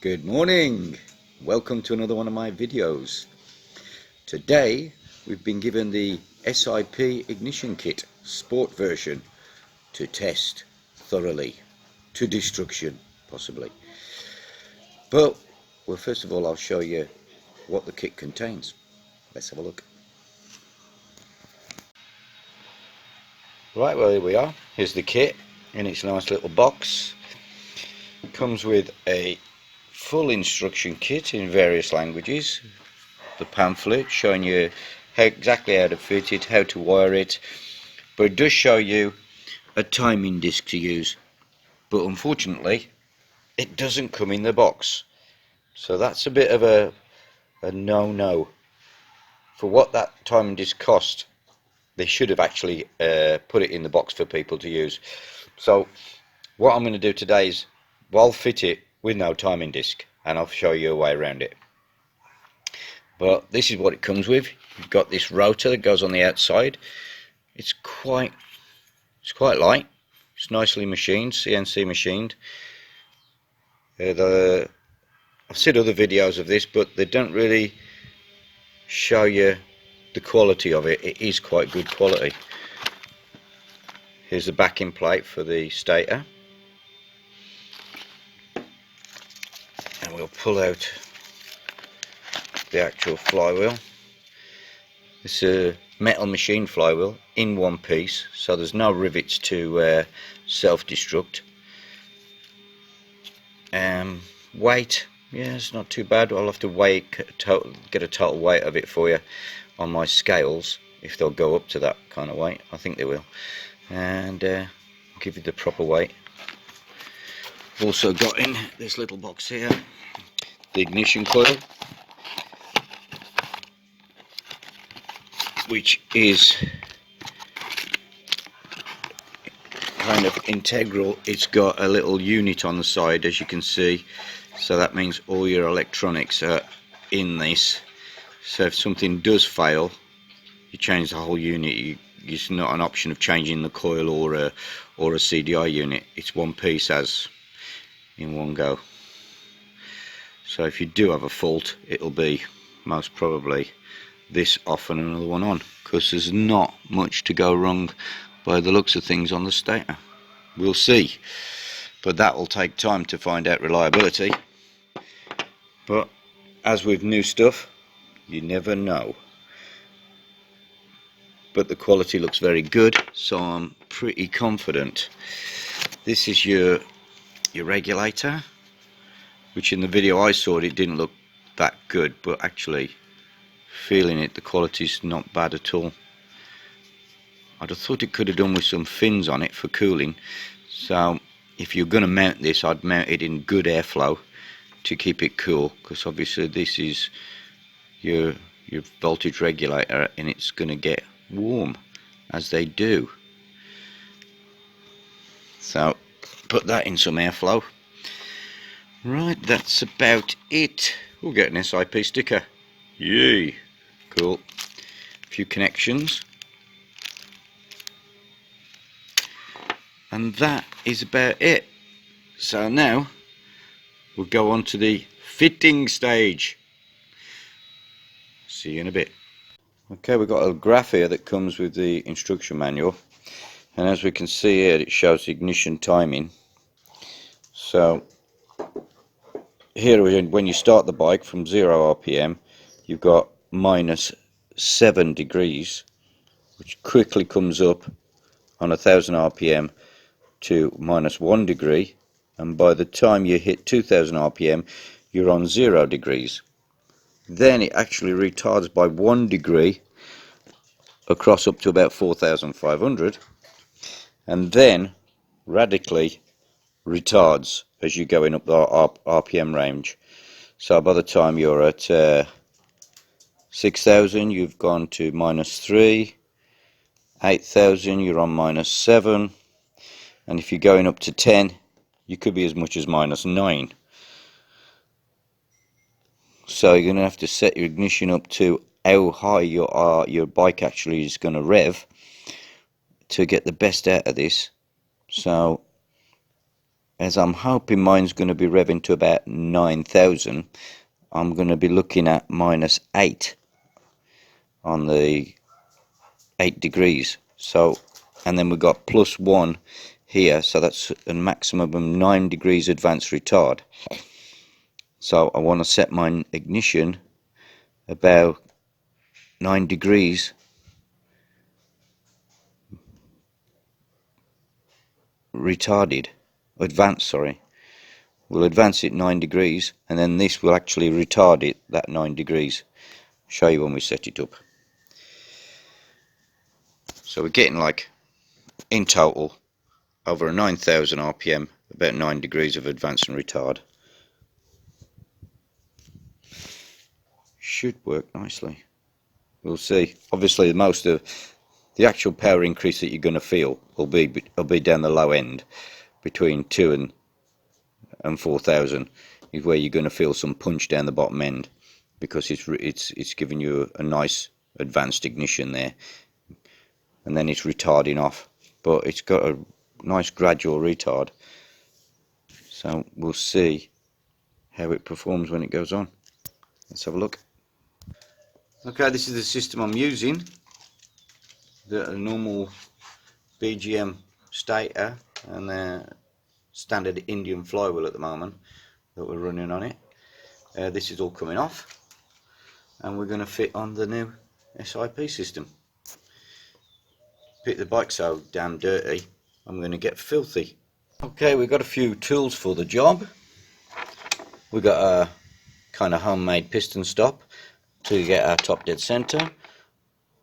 Good morning, welcome to another one of my videos. Today we've been given the SIP ignition kit sport version to test thoroughly to destruction possibly. But well, first of all I'll show you what the kit contains. Let's have a look. Right, well, here we are. Here's the kit in its nice little box. It comes with a full instruction kit in various languages, the pamphlet showing you exactly how to fit it, how to wire it, but it does show you a timing disc to use, but unfortunately it doesn't come in the box, so that's a bit of a no-no. For what that timing disc cost, they should have actually put it in the box for people to use. So what I'm going to do today is I'll fit it with no timing disc and I'll show you a way around it. But this is what it comes with. You've got this rotor that goes on the outside. It's quite light. It's nicely machined, CNC machined. I've seen other videos of this, but they don't really show you the quality of it. It is quite good quality. Here's the backing plate for the stator. And we'll pull out the actual flywheel. It's a metal machine flywheel in one piece, so there's no rivets to self-destruct. Weight, yeah, it's not too bad. I'll have to get a total weight of it for you on my scales, if they'll go up to that kind of weight. I think they will, and give you the proper weight. Also got in this little box here the ignition coil, which is kind of integral. It's got a little unit on the side, as you can see, so that means all your electronics are in this, so if something does fail you change the whole unit. It's not an option of changing the coil or a CDI unit. It's one piece as in one go. So if you do have a fault, it'll be most probably this off and another one on, because there's not much to go wrong by the looks of things on the stator. We'll see, but that will take time to find out reliability. But as with new stuff, you never know. But the quality looks very good, so I'm pretty confident. This is your regulator, which in the video I saw it didn't look that good, but actually feeling it, the quality's not bad at all. I'd have thought it could have done with some fins on it for cooling, so if you're going to mount this, I'd mount it in good airflow to keep it cool, because obviously this is your voltage regulator and it's going to get warm, as they do. So put that in some airflow. Right, that's about it. We'll get an SIP sticker. Yay! Cool. A few connections. And that is about it. So now we'll go on to the fitting stage. See you in a bit. Okay, we've got a graph here that comes with the instruction manual, and as we can see here, it shows ignition timing. So here, when you start the bike from 0 RPM, you've got -7 degrees, which quickly comes up on 1000 RPM to -1 degree, and by the time you hit 2000 RPM you're on 0 degrees. Then it actually retards by 1 degree across up to about 4500, and then radically retards as you're going up the RPM range. So by the time you're at 6000 you've gone to -3, 8000 you're on -7, and if you're going up to 10 you could be as much as -9. So you're going to have to set your ignition up to how high your bike actually is going to rev to get the best out of this. So as I'm hoping mine's going to be revving to about 9,000, I'm going to be looking at -8 on the 8 degrees. So, and then we've got +1 here, so that's a maximum of 9 degrees advanced retard. So I want to set my ignition about 9 degrees advanced, sorry. We'll advance it 9 degrees, and then this will actually retard it, that 9 degrees. Show you when we set it up. So we're getting, like, in total, over a 9,000 RPM, about 9 degrees of advance and retard. Should work nicely. We'll see. Obviously, most of the actual power increase that you're going to feel will be down the low end, between 2 and 4,000 is where you're going to feel some punch down the bottom end, because it's giving you a nice advanced ignition there, and then it's retarding off, but it's got a nice gradual retard. So we'll see how it performs when it goes on. Let's have a look. Okay, this is the system I'm using, the normal BGM stator and the standard Indian flywheel at the moment that we're running on it. This is all coming off, and we're going to fit on the new SIP system. Pick the bike so damn dirty, I'm going to get filthy. Okay, we've got a few tools for the job. We've got a kind of homemade piston stop to get our top dead center,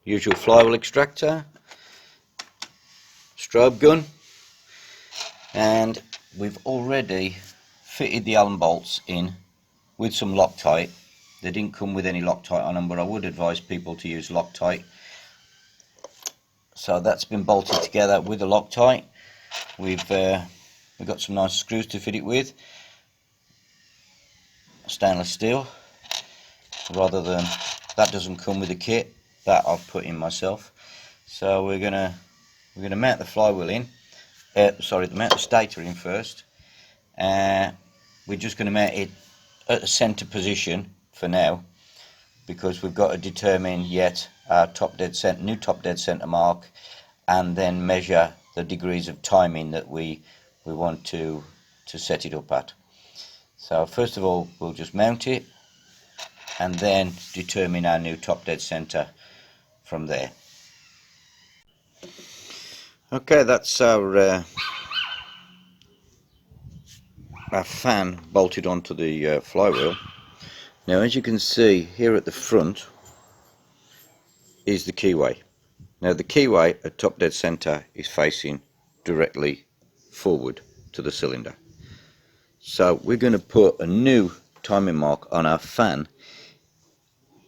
usual flywheel extractor, strobe gun, and we've already fitted the Allen bolts in with some Loctite. They didn't come with any Loctite on them, but I would advise people to use Loctite. So that's been bolted together with the Loctite. We've got some nice screws to fit it with, stainless steel, rather than that doesn't come with the kit, that I've put in myself. So we're gonna mount the flywheel in, mount the stator in first. We're just going to mount it at the center position for now, because we've got to determine yet our new top dead center mark, and then measure the degrees of timing that we want to set it up at. So first of all, we'll just mount it and then determine our new top dead center from there. Okay, that's our fan bolted onto the flywheel. Now, as you can see here at the front is the keyway. Now, the keyway at top dead center is facing directly forward to the cylinder. So we're going to put a new timing mark on our fan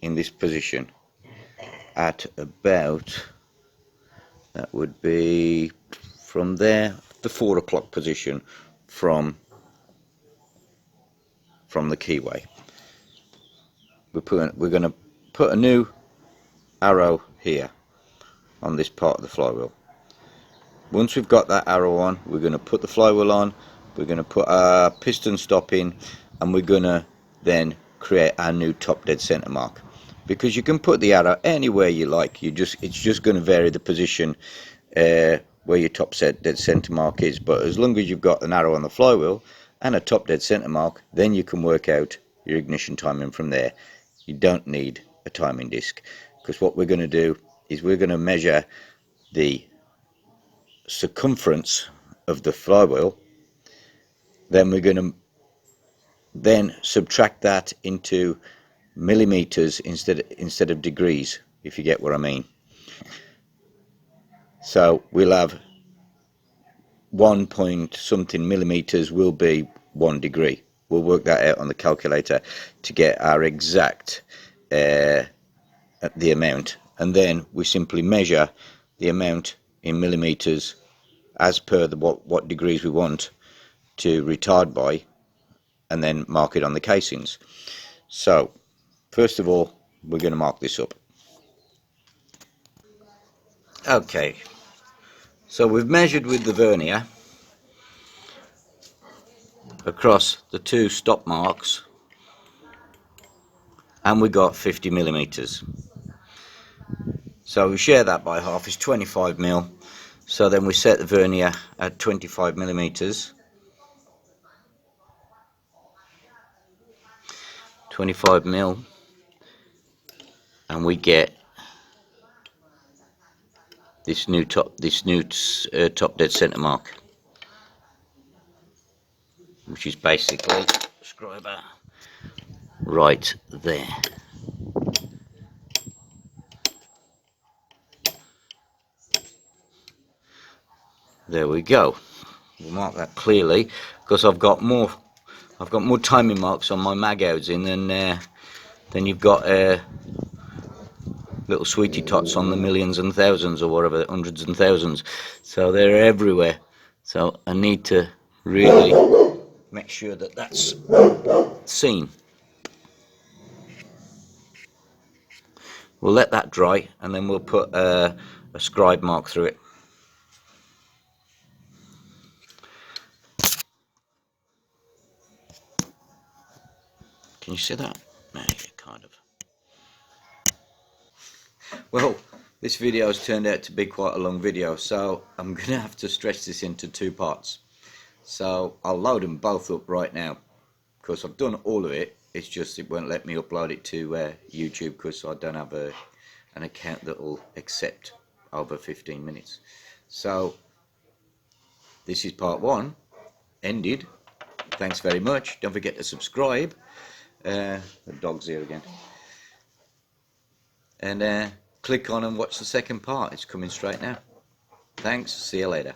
in this position at about, that would be from there, the 4 o'clock position from the keyway. We're going to put a new arrow here on this part of the flywheel. Once we've got that arrow on, we're going to put the flywheel on, we're going to put our piston stop in, and we're going to then create our new top dead center mark. Because you can put the arrow anywhere you like, it's just going to vary the position where your top dead center mark is. But as long as you've got an arrow on the flywheel and a top dead center mark, then you can work out your ignition timing from there. You don't need a timing disc, because what we're going to do is we're going to measure the circumference of the flywheel, then we're going to subtract that into millimeters instead of degrees, if you get what I mean. So we'll have 1 point something millimeters will be 1 degree. We'll work that out on the calculator to get our exact the amount, and then we simply measure the amount in millimeters as per what degrees we want to retard by, and then mark it on the casings. So first of all, we're going to mark this up. Okay, so we've measured with the vernier across the two stop marks, and we got 50mm. So we share that by half, is 25mm. So then we set the vernier at 25mm. 25mm, and we get this new top dead center mark, which is basically scriber right there. There we go. We'll mark that clearly because I've got more timing marks on my mag housing than you've got little sweetie tots on the millions and thousands, or whatever, hundreds and thousands. So they're everywhere. So I need to really make sure that that's seen. We'll let that dry, and then we'll put a scribe mark through it. Can you see that? Yeah, kind of. Well, this video has turned out to be quite a long video, so I'm going to have to stretch this into two parts. So I'll load them both up right now, because I've done all of it. It's just it won't let me upload it to YouTube because I don't have an account that will accept over 15 minutes. So this is part one, ended. Thanks very much. Don't forget to subscribe. The dog's here again. And click on and watch the second part. It's coming straight now. Thanks. See you later.